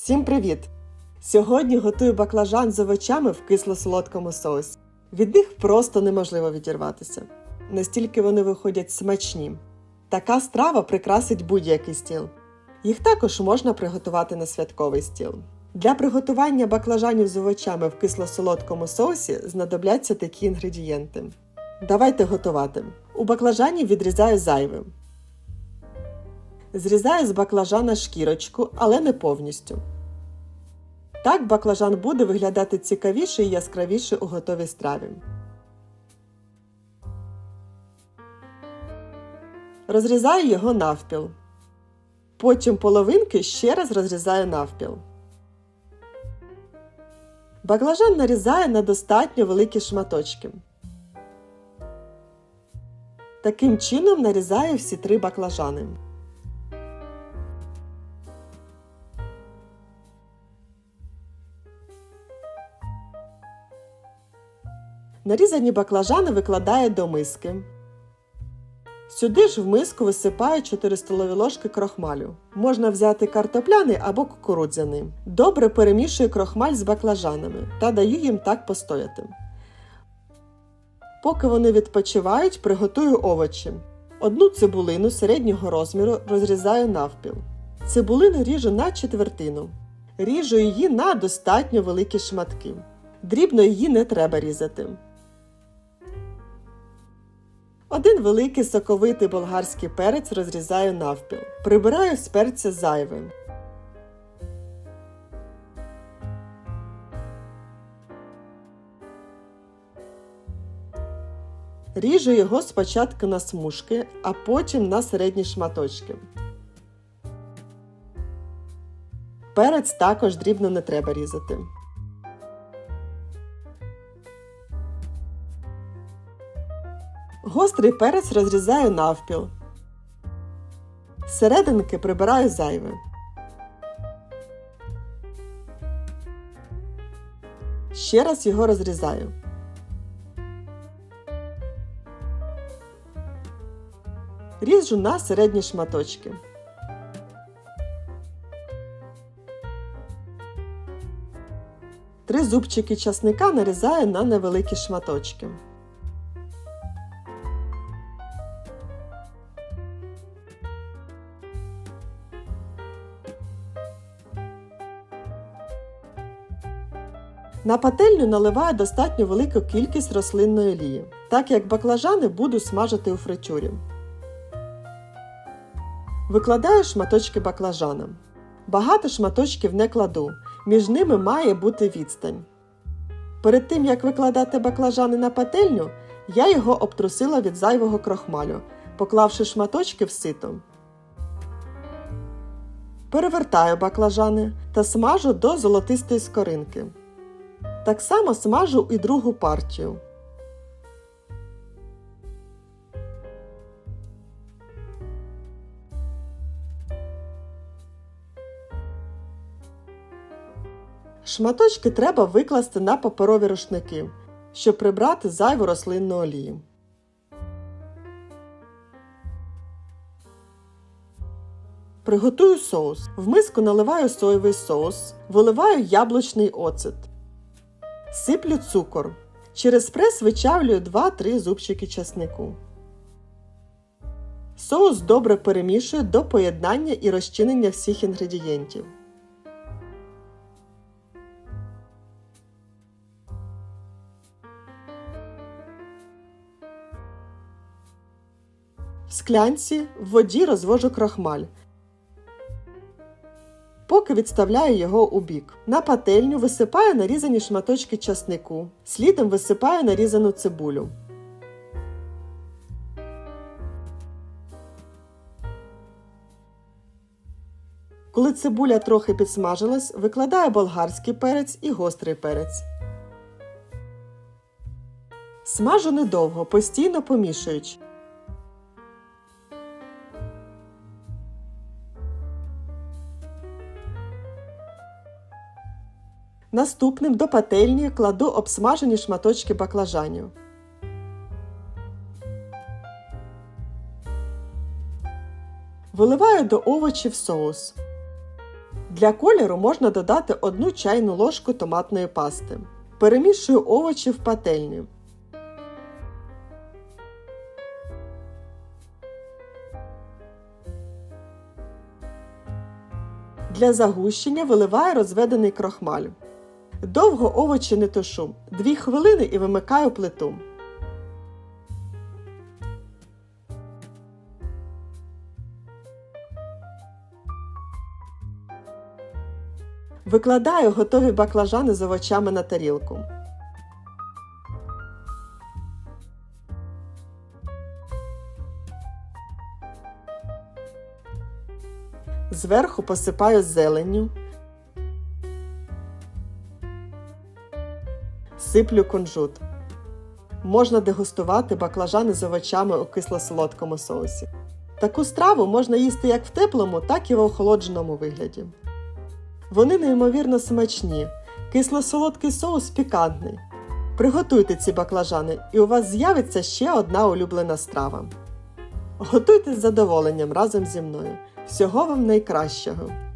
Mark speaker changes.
Speaker 1: Всім привіт! Сьогодні готую баклажан з овочами в кисло-солодкому соусі. Від них просто неможливо відірватися. Настільки вони виходять смачні. Така страва прикрасить будь-який стіл. Їх також можна приготувати на святковий стіл. Для приготування баклажанів з овочами в кисло-солодкому соусі знадобляться такі інгредієнти. Давайте готувати. У баклажані відрізаю зайве. Зрізаю з баклажана шкірочку, але не повністю. Так баклажан буде виглядати цікавіше і яскравіше у готовій страві. Розрізаю його навпіл. Потім половинки ще раз розрізаю навпіл. Баклажан нарізаю на достатньо великі шматочки. Таким чином нарізаю всі 3 баклажани. Нарізані баклажани викладаю до миски. Сюди ж в миску висипаю 4 столові ложки крохмалю. Можна взяти картопляний або кукурудзяний. Добре перемішую крохмаль з баклажанами та даю їм так постояти. Поки вони відпочивають, приготую овочі. Одну цибулину середнього розміру розрізаю навпіл. Цибулину ріжу на четвертину. Ріжу її на достатньо великі шматки. Дрібно її не треба різати. Один великий соковитий болгарський перець розрізаю навпіл. Прибираю з перця зайве. Ріжу його спочатку на смужки, а потім на середні шматочки. Перець також дрібно не треба різати. Гострий перець розрізаю навпіл. З серединки прибираю зайве. Ще раз його розрізаю. Ріжу на середні шматочки. Три зубчики часника нарізаю на невеликі шматочки. На пательню наливаю достатньо велику кількість рослинної олії, так як баклажани буду смажити у фритюрі. Викладаю шматочки баклажана. Багато шматочків не кладу, між ними має бути відстань. Перед тим, як викладати баклажани на пательню, я його обтрусила від зайвого крохмалю, поклавши шматочки в сито. Перевертаю баклажани та смажу до золотистої скоринки. Так само смажу і другу партію. Шматочки треба викласти на паперові рушники, щоб прибрати зайву рослинну олію. Приготую соус. В миску наливаю соєвий соус, виливаю яблучний оцет. Сиплю цукор. Через прес вичавлюю 2-3 зубчики часнику. Соус добре перемішую до поєднання і розчинення всіх інгредієнтів. В склянці в воді розвожу крохмаль. Поки відставляю його у бік. На пательню висипаю нарізані шматочки часнику. Слідом висипаю нарізану цибулю. Коли цибуля трохи підсмажилась, викладаю болгарський перець і гострий перець. Смажу недовго, постійно помішуючи. Наступним до пательні кладу обсмажені шматочки баклажанів. Виливаю до овочів соус. Для кольору можна додати 1 чайну ложку томатної пасти. Перемішую овочі в пательні. Для загущення виливаю розведений крохмаль. Довго овочі не тушу. 2 хвилини і вимикаю плиту. Викладаю готові баклажани з овочами на тарілку. Зверху посипаю зеленню. Сиплю кунжут. Можна дегустувати баклажани з овочами у кисло-солодкому соусі. Таку страву можна їсти як в теплому, так і в охолодженому вигляді. Вони неймовірно смачні. Кисло-солодкий соус пікантний. Приготуйте ці баклажани, і у вас з'явиться ще одна улюблена страва. Готуйте з задоволенням разом зі мною. Всього вам найкращого!